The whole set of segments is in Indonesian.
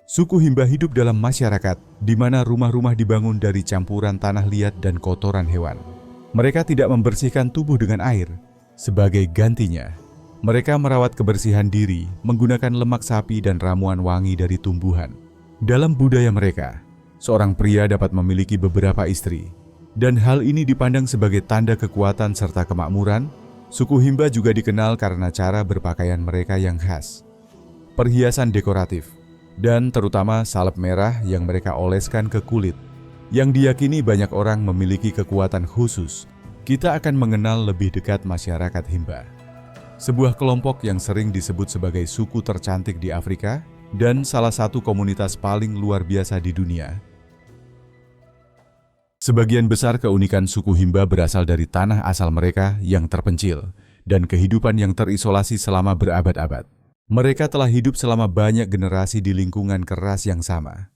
Suku Himba hidup dalam masyarakat di mana rumah-rumah dibangun dari campuran tanah liat dan kotoran hewan. Mereka tidak membersihkan tubuh dengan air. Sebagai gantinya, mereka merawat kebersihan diri menggunakan lemak sapi dan ramuan wangi dari tumbuhan. Dalam budaya mereka, seorang pria dapat memiliki beberapa istri, dan hal ini dipandang sebagai tanda kekuatan serta kemakmuran. Suku Himba juga dikenal karena cara berpakaian mereka yang khas, perhiasan dekoratif, dan terutama salep merah yang mereka oleskan ke kulit, yang diyakini banyak orang memiliki kekuatan khusus. Kita akan mengenal lebih dekat masyarakat Himba, sebuah kelompok yang sering disebut sebagai suku tercantik di Afrika dan salah satu komunitas paling luar biasa di dunia. Sebagian besar keunikan suku Himba berasal dari tanah asal mereka yang terpencil dan kehidupan yang terisolasi selama berabad-abad. Mereka telah hidup selama banyak generasi di lingkungan keras yang sama,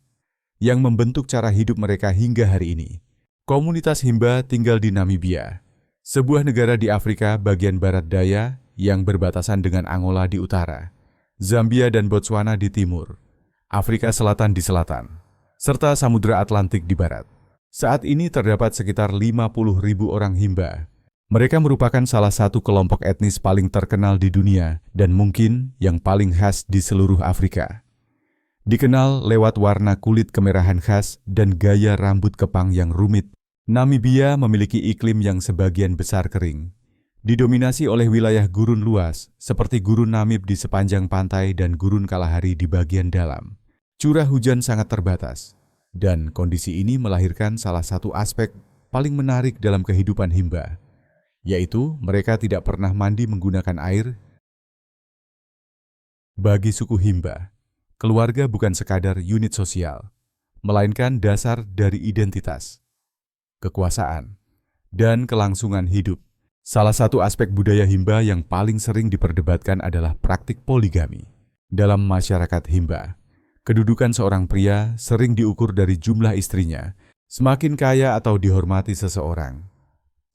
yang membentuk cara hidup mereka hingga hari ini. Komunitas Himba tinggal di Namibia, sebuah negara di Afrika bagian barat daya yang berbatasan dengan Angola di utara, Zambia dan Botswana di timur, Afrika Selatan di selatan, serta Samudra Atlantik di barat. Saat ini terdapat sekitar 50.000 orang Himba. Mereka merupakan salah satu kelompok etnis paling terkenal di dunia dan mungkin yang paling khas di seluruh Afrika. Dikenal lewat warna kulit kemerahan khas dan gaya rambut kepang yang rumit, Namibia memiliki iklim yang sebagian besar kering, didominasi oleh wilayah gurun luas seperti Gurun Namib di sepanjang pantai dan Gurun Kalahari di bagian dalam. Curah hujan sangat terbatas, dan kondisi ini melahirkan salah satu aspek paling menarik dalam kehidupan Himba, yaitu mereka tidak pernah mandi menggunakan air. Bagi suku Himba, keluarga bukan sekadar unit sosial, melainkan dasar dari identitas, kekuasaan, dan kelangsungan hidup. Salah satu aspek budaya Himba yang paling sering diperdebatkan adalah praktik poligami. Dalam masyarakat Himba, kedudukan seorang pria sering diukur dari jumlah istrinya. Semakin kaya atau dihormati seseorang,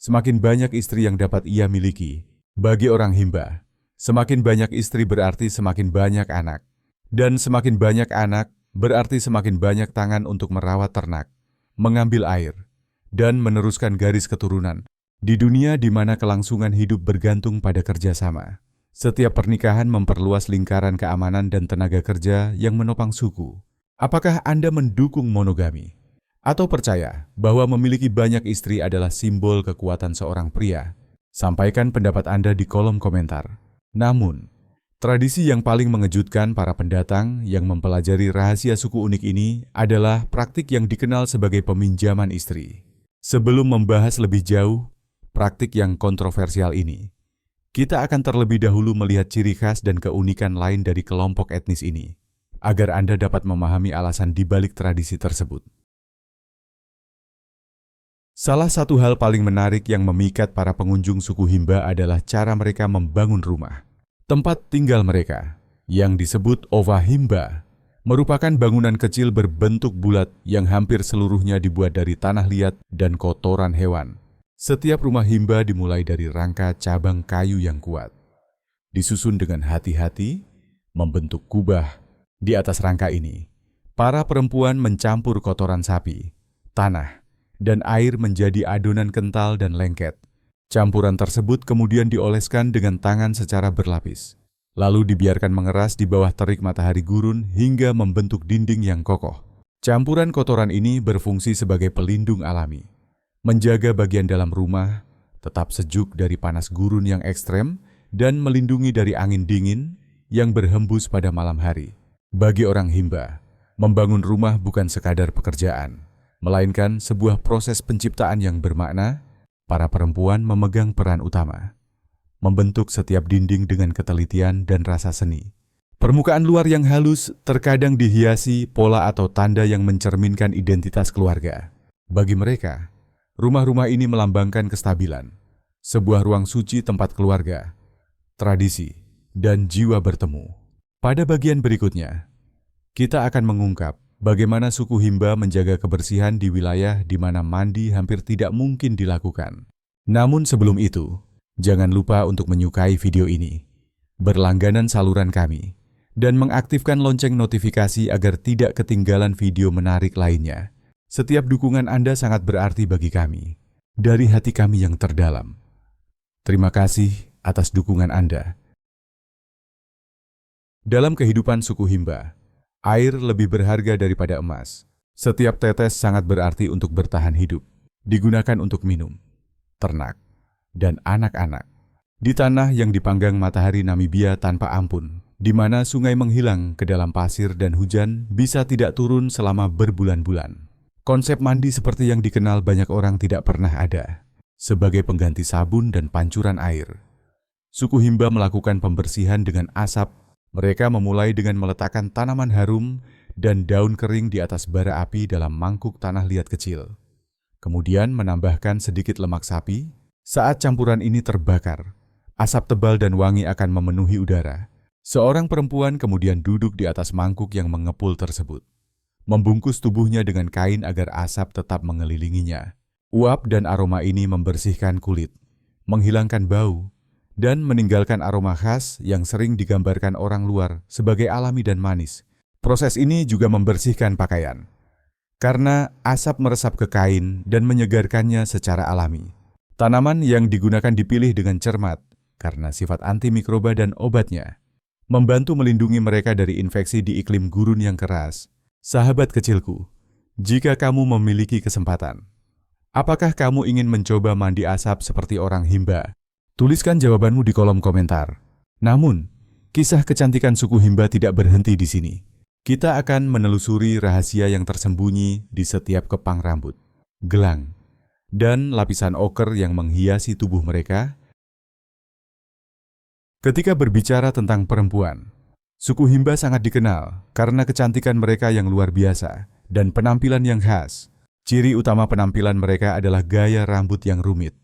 semakin banyak istri yang dapat ia miliki. Bagi orang Himba, semakin banyak istri berarti semakin banyak anak. Dan semakin banyak anak berarti semakin banyak tangan untuk merawat ternak, mengambil air, dan meneruskan garis keturunan. Di dunia di mana kelangsungan hidup bergantung pada kerjasama, setiap pernikahan memperluas lingkaran keamanan dan tenaga kerja yang menopang suku. Apakah Anda mendukung monogami? Atau percaya bahwa memiliki banyak istri adalah simbol kekuatan seorang pria? Sampaikan pendapat Anda di kolom komentar. Namun, tradisi yang paling mengejutkan para pendatang yang mempelajari rahasia suku unik ini adalah praktik yang dikenal sebagai peminjaman istri. Sebelum membahas lebih jauh praktik yang kontroversial ini, kita akan terlebih dahulu melihat ciri khas dan keunikan lain dari kelompok etnis ini, agar Anda dapat memahami alasan di balik tradisi tersebut. Salah satu hal paling menarik yang memikat para pengunjung suku Himba adalah cara mereka membangun rumah. Tempat tinggal mereka, yang disebut Ova Himba, merupakan bangunan kecil berbentuk bulat yang hampir seluruhnya dibuat dari tanah liat dan kotoran hewan. Setiap rumah Himba dimulai dari rangka cabang kayu yang kuat, disusun dengan hati-hati, membentuk kubah. Di atas rangka ini, para perempuan mencampur kotoran sapi, tanah, dan air menjadi adonan kental dan lengket. Campuran tersebut kemudian dioleskan dengan tangan secara berlapis, lalu dibiarkan mengeras di bawah terik matahari gurun hingga membentuk dinding yang kokoh. Campuran kotoran ini berfungsi sebagai pelindung alami, menjaga bagian dalam rumah tetap sejuk dari panas gurun yang ekstrem dan melindungi dari angin dingin yang berhembus pada malam hari. Bagi orang Himba, membangun rumah bukan sekadar pekerjaan, melainkan sebuah proses penciptaan yang bermakna. Para perempuan memegang peran utama, membentuk setiap dinding dengan ketelitian dan rasa seni. Permukaan luar yang halus terkadang dihiasi pola atau tanda yang mencerminkan identitas keluarga. Bagi mereka, rumah-rumah ini melambangkan kestabilan, sebuah ruang suci tempat keluarga, tradisi, dan jiwa bertemu. Pada bagian berikutnya, kita akan mengungkap bagaimana suku Himba menjaga kebersihan di wilayah di mana mandi hampir tidak mungkin dilakukan. Namun sebelum itu, jangan lupa untuk menyukai video ini, berlangganan saluran kami, dan mengaktifkan lonceng notifikasi agar tidak ketinggalan video menarik lainnya. Setiap dukungan Anda sangat berarti bagi kami, dari hati kami yang terdalam. Terima kasih atas dukungan Anda. Dalam kehidupan suku Himba, air lebih berharga daripada emas. Setiap tetes sangat berarti untuk bertahan hidup, digunakan untuk minum, ternak, dan anak-anak. Di tanah yang dipanggang matahari Namibia tanpa ampun, di mana sungai menghilang ke dalam pasir dan hujan bisa tidak turun selama berbulan-bulan. Konsep mandi seperti yang dikenal banyak orang tidak pernah ada. Sebagai pengganti sabun dan pancuran air, suku Himba melakukan pembersihan dengan asap. Mereka memulai dengan meletakkan tanaman harum dan daun kering di atas bara api dalam mangkuk tanah liat kecil. Kemudian menambahkan sedikit lemak sapi. Saat campuran ini terbakar, asap tebal dan wangi akan memenuhi udara. Seorang perempuan kemudian duduk di atas mangkuk yang mengepul tersebut, membungkus tubuhnya dengan kain agar asap tetap mengelilinginya. Uap dan aroma ini membersihkan kulit, menghilangkan bau, dan meninggalkan aroma khas yang sering digambarkan orang luar sebagai alami dan manis. Proses ini juga membersihkan pakaian, karena asap meresap ke kain dan menyegarkannya secara alami. Tanaman yang digunakan dipilih dengan cermat karena sifat antimikroba dan obatnya, membantu melindungi mereka dari infeksi di iklim gurun yang keras. Sahabat kecilku, jika kamu memiliki kesempatan, apakah kamu ingin mencoba mandi asap seperti orang Himba? Tuliskan jawabanmu di kolom komentar. Namun, kisah kecantikan suku Himba tidak berhenti di sini. Kita akan menelusuri rahasia yang tersembunyi di setiap kepang rambut, gelang, dan lapisan oker yang menghiasi tubuh mereka. Ketika berbicara tentang perempuan, suku Himba sangat dikenal karena kecantikan mereka yang luar biasa dan penampilan yang khas. Ciri utama penampilan mereka adalah gaya rambut yang rumit,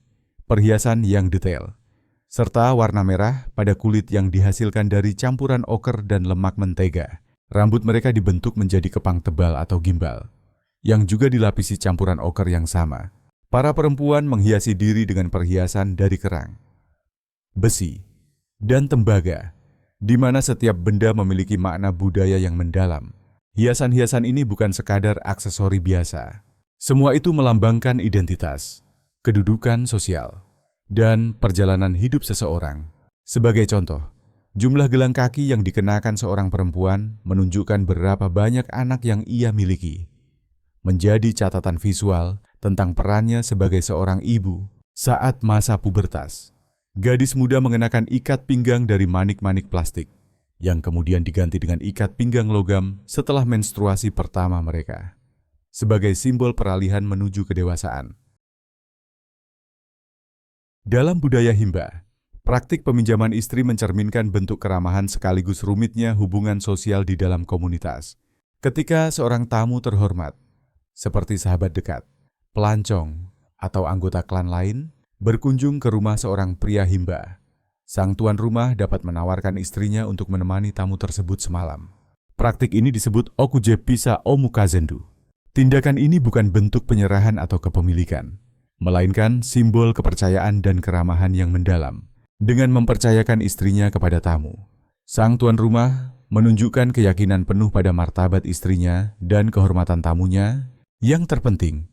perhiasan yang detail, serta warna merah pada kulit yang dihasilkan dari campuran oker dan lemak mentega. Rambut mereka dibentuk menjadi kepang tebal atau gimbal, yang juga dilapisi campuran oker yang sama. Para perempuan menghiasi diri dengan perhiasan dari kerang, besi, dan tembaga, di mana setiap benda memiliki makna budaya yang mendalam. Hiasan-hiasan ini bukan sekadar aksesori biasa. Semua itu melambangkan identitas, kedudukan sosial, dan perjalanan hidup seseorang. Sebagai contoh, jumlah gelang kaki yang dikenakan seorang perempuan menunjukkan berapa banyak anak yang ia miliki. Menjadi catatan visual tentang perannya sebagai seorang ibu saat masa pubertas. Gadis muda mengenakan ikat pinggang dari manik-manik plastik, yang kemudian diganti dengan ikat pinggang logam setelah menstruasi pertama mereka, sebagai simbol peralihan menuju kedewasaan. Dalam budaya Himba, praktik peminjaman istri mencerminkan bentuk keramahan sekaligus rumitnya hubungan sosial di dalam komunitas. Ketika seorang tamu terhormat, seperti sahabat dekat, pelancong, atau anggota klan lain, berkunjung ke rumah seorang pria Himba, sang tuan rumah dapat menawarkan istrinya untuk menemani tamu tersebut semalam. Praktik ini disebut Okuje Pisa Omukazendu. Tindakan ini bukan bentuk penyerahan atau kepemilikan, melainkan simbol kepercayaan dan keramahan yang mendalam. Dengan mempercayakan istrinya kepada tamu, sang tuan rumah menunjukkan keyakinan penuh pada martabat istrinya dan kehormatan tamunya. Yang terpenting,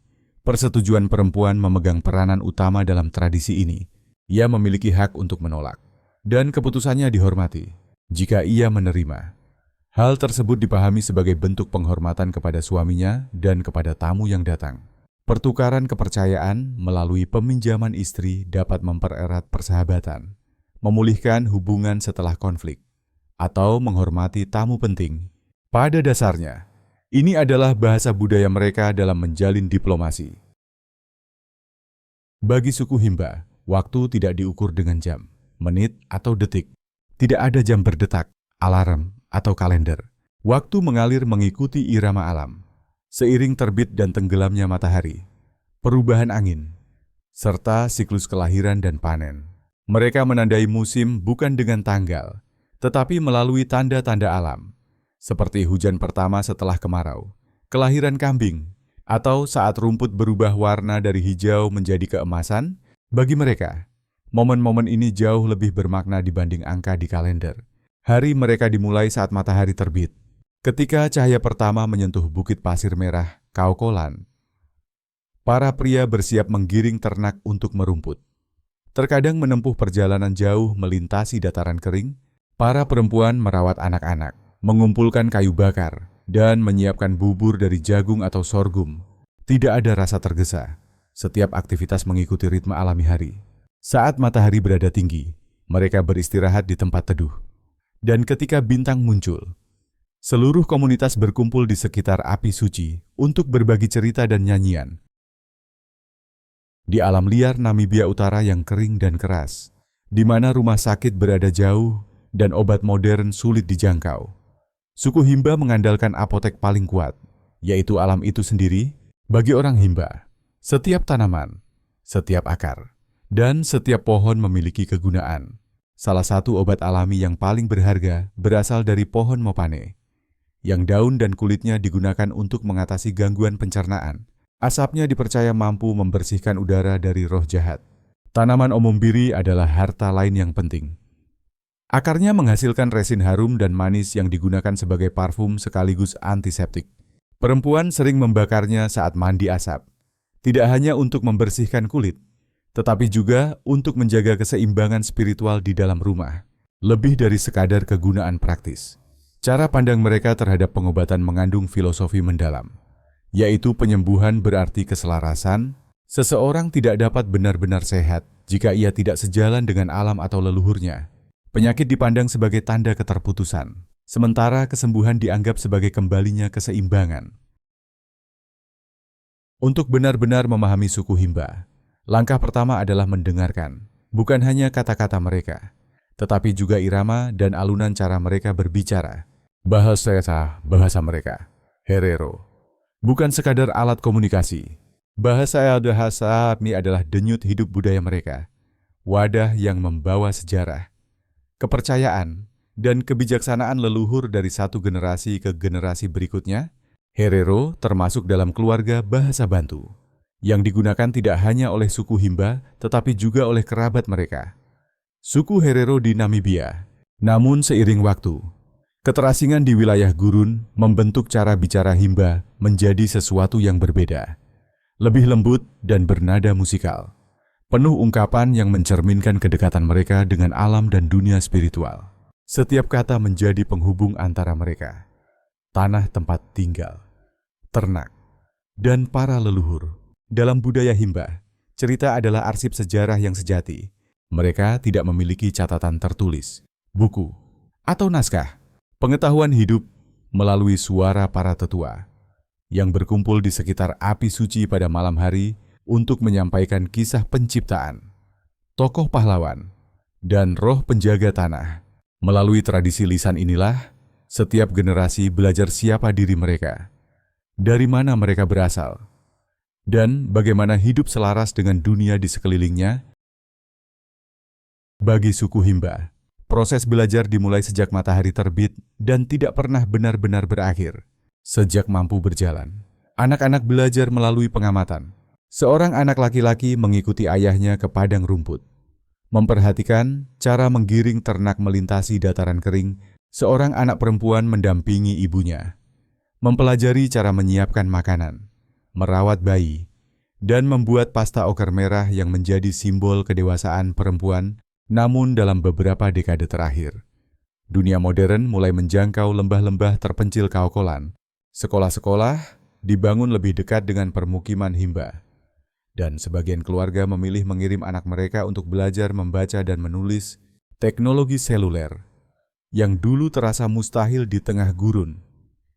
persetujuan perempuan memegang peranan utama dalam tradisi ini. Ia memiliki hak untuk menolak, dan keputusannya dihormati jika ia menerima. Hal tersebut dipahami sebagai bentuk penghormatan kepada suaminya dan kepada tamu yang datang. Pertukaran kepercayaan melalui peminjaman istri dapat mempererat persahabatan, memulihkan hubungan setelah konflik, atau menghormati tamu penting. Pada dasarnya, ini adalah bahasa budaya mereka dalam menjalin diplomasi. Bagi suku Himba, waktu tidak diukur dengan jam, menit, atau detik. Tidak ada jam berdetak, alarm, atau kalender. Waktu mengalir mengikuti irama alam, seiring terbit dan tenggelamnya matahari, perubahan angin, serta siklus kelahiran dan panen. Mereka menandai musim bukan dengan tanggal, tetapi melalui tanda-tanda alam, seperti hujan pertama setelah kemarau, kelahiran kambing, atau saat rumput berubah warna dari hijau menjadi keemasan. Bagi mereka, momen-momen ini jauh lebih bermakna dibanding angka di kalender. Hari mereka dimulai saat matahari terbit. Ketika cahaya pertama menyentuh bukit pasir merah, Kaukolan, para pria bersiap menggiring ternak untuk merumput. Terkadang menempuh perjalanan jauh melintasi dataran kering, para perempuan merawat anak-anak, mengumpulkan kayu bakar, dan menyiapkan bubur dari jagung atau sorghum. Tidak ada rasa tergesa. Setiap aktivitas mengikuti ritme alami hari. Saat matahari berada tinggi, mereka beristirahat di tempat teduh. Dan ketika bintang muncul, seluruh komunitas berkumpul di sekitar api suci untuk berbagi cerita dan nyanyian. Di alam liar Namibia Utara yang kering dan keras, di mana rumah sakit berada jauh dan obat modern sulit dijangkau, suku Himba mengandalkan apotek paling kuat, yaitu alam itu sendiri. Bagi orang Himba, setiap tanaman, setiap akar, dan setiap pohon memiliki kegunaan. Salah satu obat alami yang paling berharga berasal dari pohon mopane, yang daun dan kulitnya digunakan untuk mengatasi gangguan pencernaan. Asapnya dipercaya mampu membersihkan udara dari roh jahat. Tanaman omombiri adalah harta lain yang penting. Akarnya menghasilkan resin harum dan manis yang digunakan sebagai parfum sekaligus antiseptik. Perempuan sering membakarnya saat mandi asap, tidak hanya untuk membersihkan kulit, tetapi juga untuk menjaga keseimbangan spiritual di dalam rumah. Lebih dari sekadar kegunaan praktis, cara pandang mereka terhadap pengobatan mengandung filosofi mendalam, yaitu penyembuhan berarti keselarasan. Seseorang tidak dapat benar-benar sehat jika ia tidak sejalan dengan alam atau leluhurnya. Penyakit dipandang sebagai tanda keterputusan, sementara kesembuhan dianggap sebagai kembalinya keseimbangan. Untuk benar-benar memahami suku Himba, langkah pertama adalah mendengarkan, bukan hanya kata-kata mereka, tetapi juga irama dan alunan cara mereka berbicara. Bahasa mereka, Herero, bukan sekadar alat komunikasi. Bahasa ini adalah denyut hidup budaya mereka, wadah yang membawa sejarah, kepercayaan, dan kebijaksanaan leluhur dari satu generasi ke generasi berikutnya. Herero termasuk dalam keluarga bahasa Bantu, yang digunakan tidak hanya oleh suku Himba, tetapi juga oleh kerabat mereka, suku Herero di Namibia. Namun seiring waktu, keterasingan di wilayah gurun membentuk cara bicara Himba menjadi sesuatu yang berbeda, lebih lembut dan bernada musikal, penuh ungkapan yang mencerminkan kedekatan mereka dengan alam dan dunia spiritual. Setiap kata menjadi penghubung antara mereka, tanah tempat tinggal, ternak, dan para leluhur. Dalam budaya Himba, cerita adalah arsip sejarah yang sejati. Mereka tidak memiliki catatan tertulis, buku, atau naskah. Pengetahuan hidup melalui suara para tetua yang berkumpul di sekitar api suci pada malam hari untuk menyampaikan kisah penciptaan, tokoh pahlawan, dan roh penjaga tanah. Melalui tradisi lisan inilah, setiap generasi belajar siapa diri mereka, dari mana mereka berasal, dan bagaimana hidup selaras dengan dunia di sekelilingnya. Bagi suku Himba, proses belajar dimulai sejak matahari terbit dan tidak pernah benar-benar berakhir. Sejak mampu berjalan, anak-anak belajar melalui pengamatan. Seorang anak laki-laki mengikuti ayahnya ke padang rumput, memperhatikan cara menggiring ternak melintasi dataran kering. Seorang anak perempuan mendampingi ibunya, mempelajari cara menyiapkan makanan, merawat bayi, dan membuat pasta oker merah yang menjadi simbol kedewasaan perempuan. Namun dalam beberapa dekade terakhir, dunia modern mulai menjangkau lembah-lembah terpencil Kaukolan. Sekolah-sekolah dibangun lebih dekat dengan permukiman Himba, dan sebagian keluarga memilih mengirim anak mereka untuk belajar membaca dan menulis. Teknologi seluler, yang dulu terasa mustahil di tengah gurun,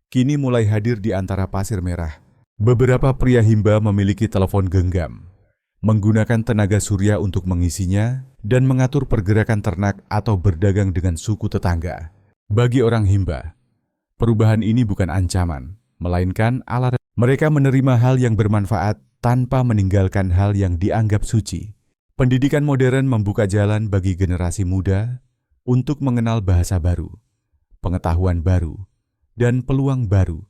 kini mulai hadir di antara pasir merah. Beberapa pria Himba memiliki telepon genggam, menggunakan tenaga surya untuk mengisinya dan mengatur pergerakan ternak atau berdagang dengan suku tetangga. Bagi orang Himba, perubahan ini bukan ancaman, melainkan alat. Mereka menerima hal yang bermanfaat tanpa meninggalkan hal yang dianggap suci. Pendidikan modern membuka jalan bagi generasi muda untuk mengenal bahasa baru, pengetahuan baru, dan peluang baru,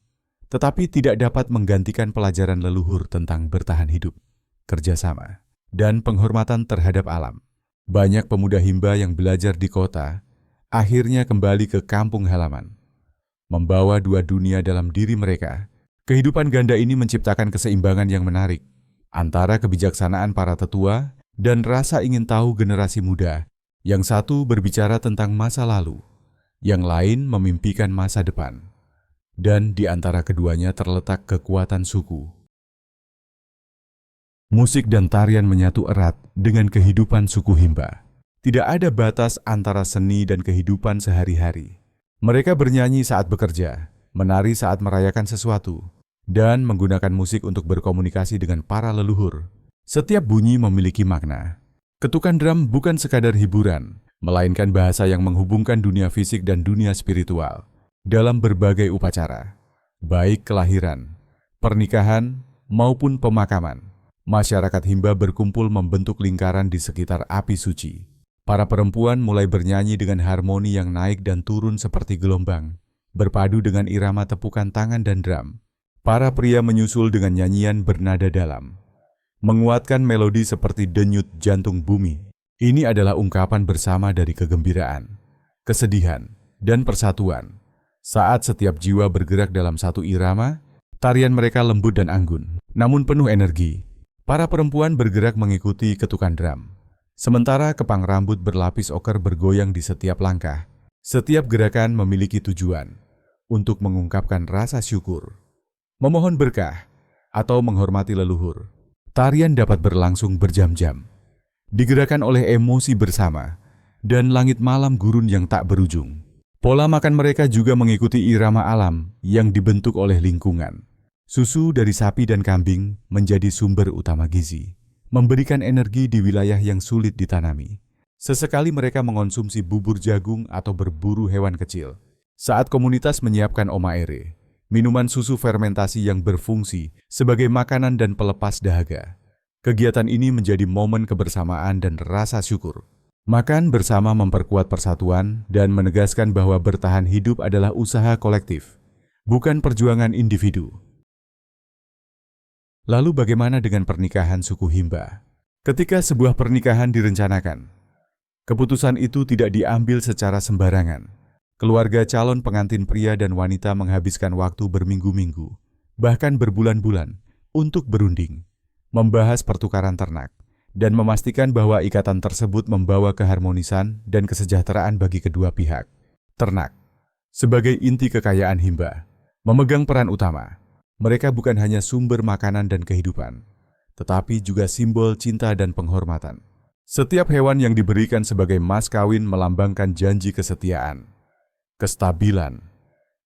tetapi tidak dapat menggantikan pelajaran leluhur tentang bertahan hidup, kerjasama, dan penghormatan terhadap alam. Banyak pemuda Himba yang belajar di kota akhirnya kembali ke kampung halaman. Membawa dua dunia dalam diri mereka, kehidupan ganda ini menciptakan keseimbangan yang menarik antara kebijaksanaan para tetua dan rasa ingin tahu generasi muda. Yang satu berbicara tentang masa lalu, yang lain memimpikan masa depan. Dan di antara keduanya terletak kekuatan suku. Musik dan tarian menyatu erat dengan kehidupan suku Himba. Tidak ada batas antara seni dan kehidupan sehari-hari. Mereka bernyanyi saat bekerja, menari saat merayakan sesuatu, dan menggunakan musik untuk berkomunikasi dengan para leluhur. Setiap bunyi memiliki makna. Ketukan drum bukan sekadar hiburan, melainkan bahasa yang menghubungkan dunia fisik dan dunia spiritual dalam berbagai upacara, baik kelahiran, pernikahan, maupun pemakaman. Masyarakat Himba berkumpul membentuk lingkaran di sekitar api suci. Para perempuan mulai bernyanyi dengan harmoni yang naik dan turun seperti gelombang, berpadu dengan irama tepukan tangan dan drum. Para pria menyusul dengan nyanyian bernada dalam, menguatkan melodi seperti denyut jantung bumi. Ini adalah ungkapan bersama dari kegembiraan, kesedihan, dan persatuan. Saat setiap jiwa bergerak dalam satu irama, tarian mereka lembut dan anggun, namun penuh energi. Para perempuan bergerak mengikuti ketukan drum. Sementara kepang rambut berlapis oker bergoyang di setiap langkah. Setiap gerakan memiliki tujuan untuk mengungkapkan rasa syukur, memohon berkah, atau menghormati leluhur. Tarian dapat berlangsung berjam-jam, digerakkan oleh emosi bersama, dan langit malam gurun yang tak berujung. Pola makan mereka juga mengikuti irama alam yang dibentuk oleh lingkungan. Susu dari sapi dan kambing menjadi sumber utama gizi, memberikan energi di wilayah yang sulit ditanami. Sesekali mereka mengonsumsi bubur jagung atau berburu hewan kecil. Saat komunitas menyiapkan omaere, minuman susu fermentasi yang berfungsi sebagai makanan dan pelepas dahaga. Kegiatan ini menjadi momen kebersamaan dan rasa syukur. Makan bersama memperkuat persatuan dan menegaskan bahwa bertahan hidup adalah usaha kolektif, bukan perjuangan individu. Lalu bagaimana dengan pernikahan suku Himba? Ketika sebuah pernikahan direncanakan, keputusan itu tidak diambil secara sembarangan. Keluarga calon pengantin pria dan wanita menghabiskan waktu berminggu-minggu, bahkan berbulan-bulan, untuk berunding, membahas pertukaran ternak, dan memastikan bahwa ikatan tersebut membawa keharmonisan dan kesejahteraan bagi kedua pihak. Ternak, sebagai inti kekayaan Himba, memegang peran utama. Mereka bukan hanya sumber makanan dan kehidupan, tetapi juga simbol cinta dan penghormatan. Setiap hewan yang diberikan sebagai mas kawin melambangkan janji kesetiaan, kestabilan,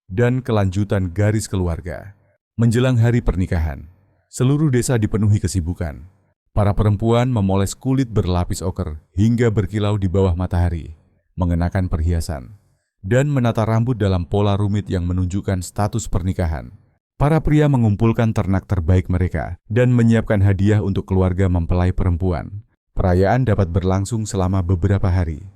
dan kelanjutan garis keluarga. Menjelang hari pernikahan, seluruh desa dipenuhi kesibukan. Para perempuan memoles kulit berlapis oker hingga berkilau di bawah matahari, mengenakan perhiasan, dan menata rambut dalam pola rumit yang menunjukkan status pernikahan. Para pria mengumpulkan ternak terbaik mereka dan menyiapkan hadiah untuk keluarga mempelai perempuan. Perayaan dapat berlangsung selama beberapa hari.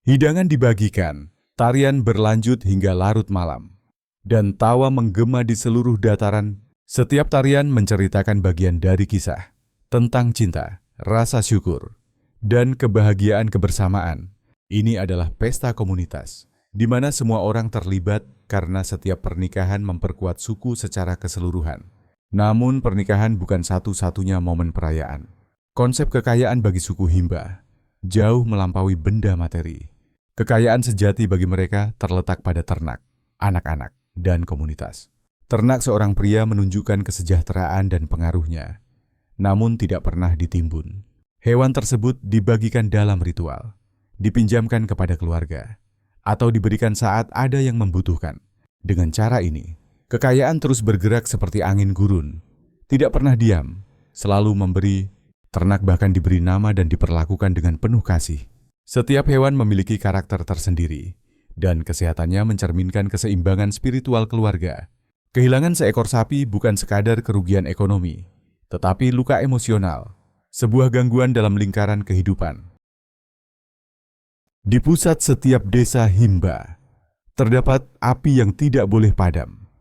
Hidangan dibagikan, tarian berlanjut hingga larut malam, dan tawa menggema di seluruh dataran. Setiap tarian menceritakan bagian dari kisah tentang cinta, rasa syukur, dan kebahagiaan kebersamaan. Ini adalah pesta komunitas, di mana semua orang terlibat karena setiap pernikahan memperkuat suku secara keseluruhan. Namun pernikahan bukan satu-satunya momen perayaan. Konsep kekayaan bagi suku Himba jauh melampaui benda materi. Kekayaan sejati bagi mereka terletak pada ternak, anak-anak, dan komunitas. Ternak seorang pria menunjukkan kesejahteraan dan pengaruhnya, namun tidak pernah ditimbun. Hewan tersebut dibagikan dalam ritual, dipinjamkan kepada keluarga, atau diberikan saat ada yang membutuhkan. Dengan cara ini, kekayaan terus bergerak seperti angin gurun, tidak pernah diam, selalu memberi. Ternak bahkan diberi nama dan diperlakukan dengan penuh kasih. Setiap hewan memiliki karakter tersendiri, dan kesehatannya mencerminkan keseimbangan spiritual keluarga. Kehilangan seekor sapi bukan sekadar kerugian ekonomi, tetapi luka emosional, sebuah gangguan dalam lingkaran kehidupan. Di pusat setiap desa Himba, terdapat api yang tidak boleh padam,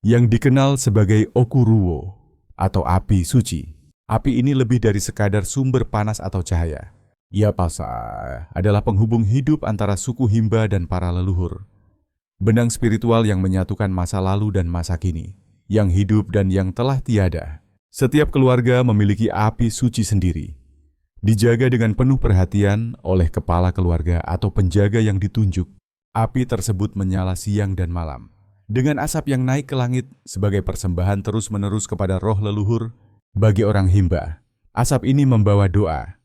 yang dikenal sebagai Okuruwo atau api suci. Api ini lebih dari sekadar sumber panas atau cahaya. Yapasa adalah penghubung hidup antara suku Himba dan para leluhur. Benang spiritual yang menyatukan masa lalu dan masa kini, yang hidup dan yang telah tiada. Setiap keluarga memiliki api suci sendiri, dijaga dengan penuh perhatian oleh kepala keluarga atau penjaga yang ditunjuk. Api tersebut menyala siang dan malam, dengan asap yang naik ke langit sebagai persembahan terus-menerus kepada roh leluhur. Bagi orang Himba, asap ini membawa doa,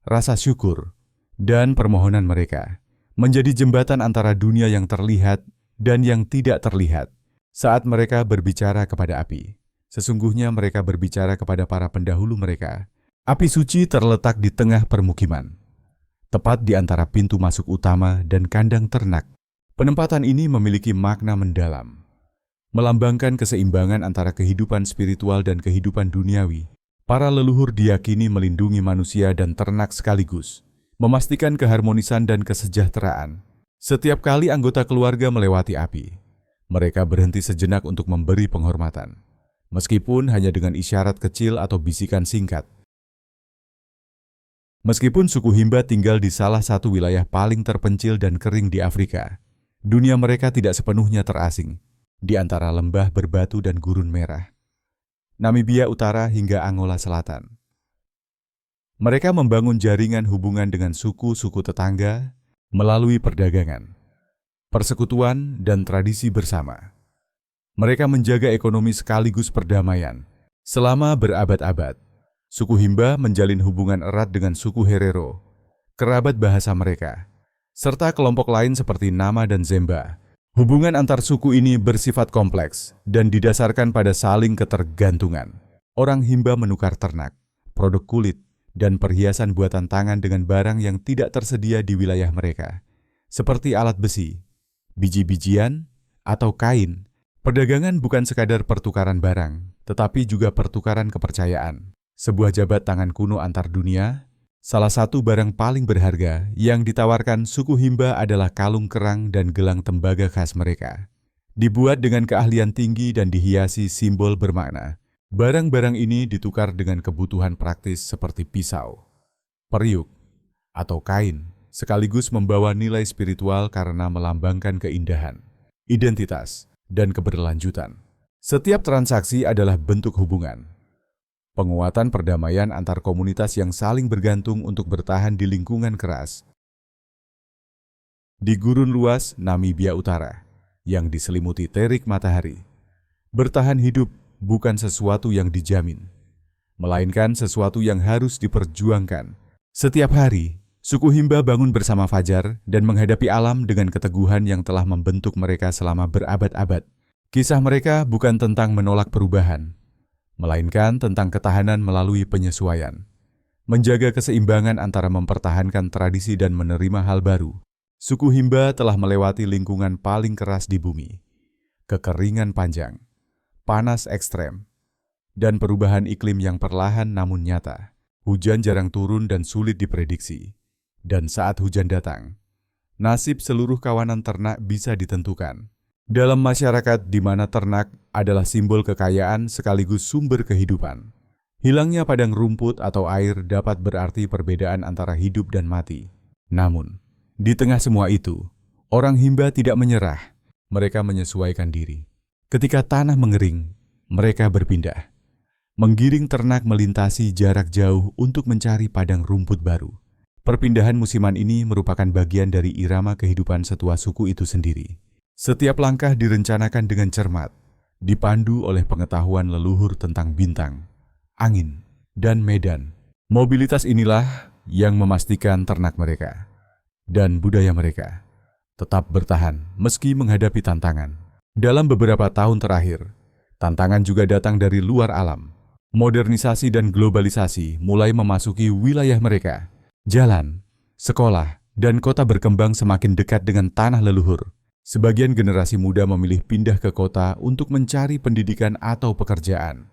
rasa syukur, dan permohonan mereka, menjadi jembatan antara dunia yang terlihat dan yang tidak terlihat. Saat mereka berbicara kepada api, sesungguhnya mereka berbicara kepada para pendahulu mereka. Api suci terletak di tengah permukiman, tepat di antara pintu masuk utama dan kandang ternak. Penempatan ini memiliki makna mendalam, melambangkan keseimbangan antara kehidupan spiritual dan kehidupan duniawi. Para leluhur diyakini melindungi manusia dan ternak sekaligus, memastikan keharmonisan dan kesejahteraan. Setiap kali anggota keluarga melewati api, mereka berhenti sejenak untuk memberi penghormatan, meskipun hanya dengan isyarat kecil atau bisikan singkat. Meskipun suku Himba tinggal di salah satu wilayah paling terpencil dan kering di Afrika, dunia mereka tidak sepenuhnya terasing di antara lembah berbatu dan gurun merah, Namibia Utara hingga Angola Selatan. Mereka membangun jaringan hubungan dengan suku-suku tetangga melalui perdagangan, persekutuan, dan tradisi bersama. Mereka menjaga ekonomi sekaligus perdamaian. Selama berabad-abad, suku Himba menjalin hubungan erat dengan suku Herero, kerabat bahasa mereka, serta kelompok lain seperti Nama dan Zemba. Hubungan antar suku ini bersifat kompleks dan didasarkan pada saling ketergantungan. Orang Himba menukar ternak, produk kulit, dan perhiasan buatan tangan dengan barang yang tidak tersedia di wilayah mereka, seperti alat besi, biji-bijian, atau kain. Perdagangan bukan sekadar pertukaran barang, tetapi juga pertukaran kepercayaan. Sebuah jabat tangan kuno antar dunia. Salah satu barang paling berharga yang ditawarkan suku Himba adalah kalung kerang dan gelang tembaga khas mereka. Dibuat dengan keahlian tinggi dan dihiasi simbol bermakna. Barang-barang ini ditukar dengan kebutuhan praktis seperti pisau, periuk, atau kain, sekaligus membawa nilai spiritual karena melambangkan keindahan, identitas, dan keberlanjutan. Setiap transaksi adalah bentuk hubungan, penguatan perdamaian antar komunitas yang saling bergantung untuk bertahan di lingkungan keras. Di gurun luas Namibia Utara, yang diselimuti terik matahari, bertahan hidup bukan sesuatu yang dijamin, melainkan sesuatu yang harus diperjuangkan. Setiap hari, suku Himba bangun bersama fajar dan menghadapi alam dengan keteguhan yang telah membentuk mereka selama berabad-abad. Kisah mereka bukan tentang menolak perubahan, melainkan tentang ketahanan melalui penyesuaian, menjaga keseimbangan antara mempertahankan tradisi dan menerima hal baru. Suku Himba telah melewati lingkungan paling keras di bumi, kekeringan panjang, panas ekstrem, dan perubahan iklim yang perlahan namun nyata. Hujan jarang turun dan sulit diprediksi. Dan saat hujan datang, nasib seluruh kawanan ternak bisa ditentukan. Dalam masyarakat di mana ternak adalah simbol kekayaan sekaligus sumber kehidupan, hilangnya padang rumput atau air dapat berarti perbedaan antara hidup dan mati. Namun, di tengah semua itu, orang Himba tidak menyerah. Mereka menyesuaikan diri. Ketika tanah mengering, mereka berpindah, menggiring ternak melintasi jarak jauh untuk mencari padang rumput baru. Perpindahan musiman ini merupakan bagian dari irama kehidupan setua suku itu sendiri. Setiap langkah direncanakan dengan cermat, dipandu oleh pengetahuan leluhur tentang bintang, angin, dan medan. Mobilitas inilah yang memastikan ternak mereka dan budaya mereka tetap bertahan meski menghadapi tantangan. Dalam beberapa tahun terakhir, tantangan juga datang dari luar alam. Modernisasi dan globalisasi mulai memasuki wilayah mereka. Jalan, sekolah, dan kota berkembang semakin dekat dengan tanah leluhur. Sebagian generasi muda memilih pindah ke kota untuk mencari pendidikan atau pekerjaan,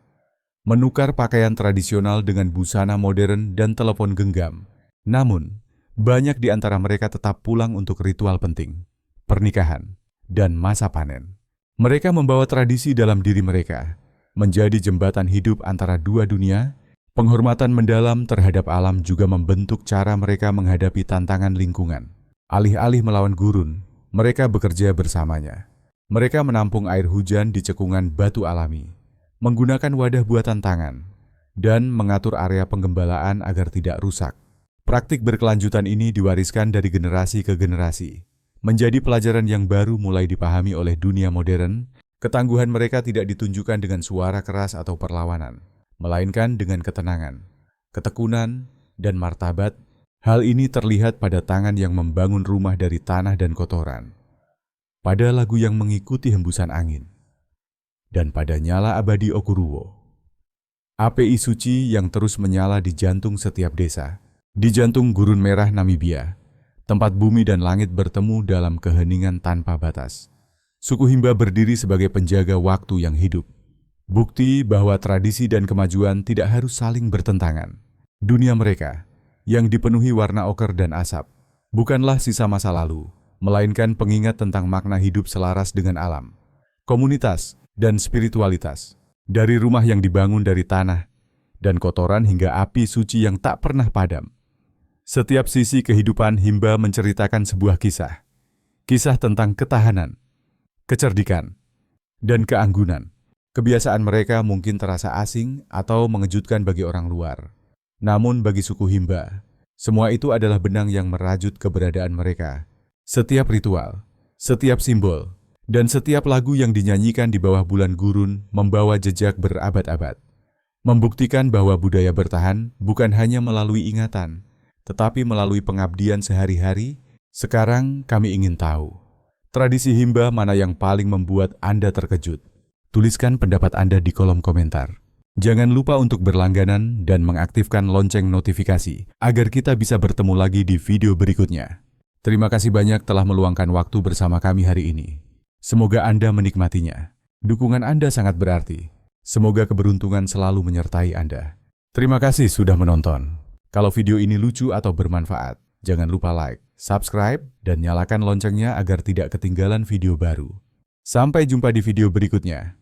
menukar pakaian tradisional dengan busana modern dan telepon genggam. Namun, banyak di antara mereka tetap pulang untuk ritual penting, pernikahan, dan masa panen. Mereka membawa tradisi dalam diri mereka, menjadi jembatan hidup antara dua dunia Penghormatan mendalam terhadap alam juga membentuk cara mereka menghadapi tantangan lingkungan. Alih-alih melawan gurun, mereka bekerja bersamanya. Mereka menampung air hujan di cekungan batu alami, menggunakan wadah buatan tangan, dan mengatur area penggembalaan agar tidak rusak. Praktik berkelanjutan ini diwariskan dari generasi ke generasi. Menjadi pelajaran yang baru mulai dipahami oleh dunia modern, ketangguhan mereka tidak ditunjukkan dengan suara keras atau perlawanan, melainkan dengan ketenangan, ketekunan, dan martabat. Hal ini terlihat pada tangan yang membangun rumah dari tanah dan kotoran, pada lagu yang mengikuti hembusan angin, dan pada nyala abadi Okuruwo. API suci yang terus menyala di jantung setiap desa, di jantung gurun merah Namibia, tempat bumi dan langit bertemu dalam keheningan tanpa batas. Suku Himba berdiri sebagai penjaga waktu yang hidup. Bukti bahwa tradisi dan kemajuan tidak harus saling bertentangan. Dunia mereka, yang dipenuhi warna oker dan asap, bukanlah sisa masa lalu, melainkan pengingat tentang makna hidup selaras dengan alam, komunitas, dan spiritualitas. Dari rumah yang dibangun dari tanah dan kotoran hingga api suci yang tak pernah padam. Setiap sisi kehidupan Himba menceritakan sebuah kisah. Kisah tentang ketahanan, kecerdikan, dan keanggunan. Kebiasaan mereka mungkin terasa asing atau mengejutkan bagi orang luar. Namun bagi suku Himba, semua itu adalah benang yang merajut keberadaan mereka. Setiap ritual, setiap simbol, dan setiap lagu yang dinyanyikan di bawah bulan gurun membawa jejak berabad-abad. Membuktikan bahwa budaya bertahan bukan hanya melalui ingatan, tetapi melalui pengabdian sehari-hari. Sekarang kami ingin tahu, tradisi Himba mana yang paling membuat Anda terkejut? Tuliskan pendapat Anda di kolom komentar. Jangan lupa untuk berlangganan dan mengaktifkan lonceng notifikasi agar kita bisa bertemu lagi di video berikutnya. Terima kasih banyak telah meluangkan waktu bersama kami hari ini. Semoga Anda menikmatinya. Dukungan Anda sangat berarti. Semoga keberuntungan selalu menyertai Anda. Terima kasih sudah menonton. Kalau video ini lucu atau bermanfaat, jangan lupa like, subscribe, dan nyalakan loncengnya agar tidak ketinggalan video baru. Sampai jumpa di video berikutnya.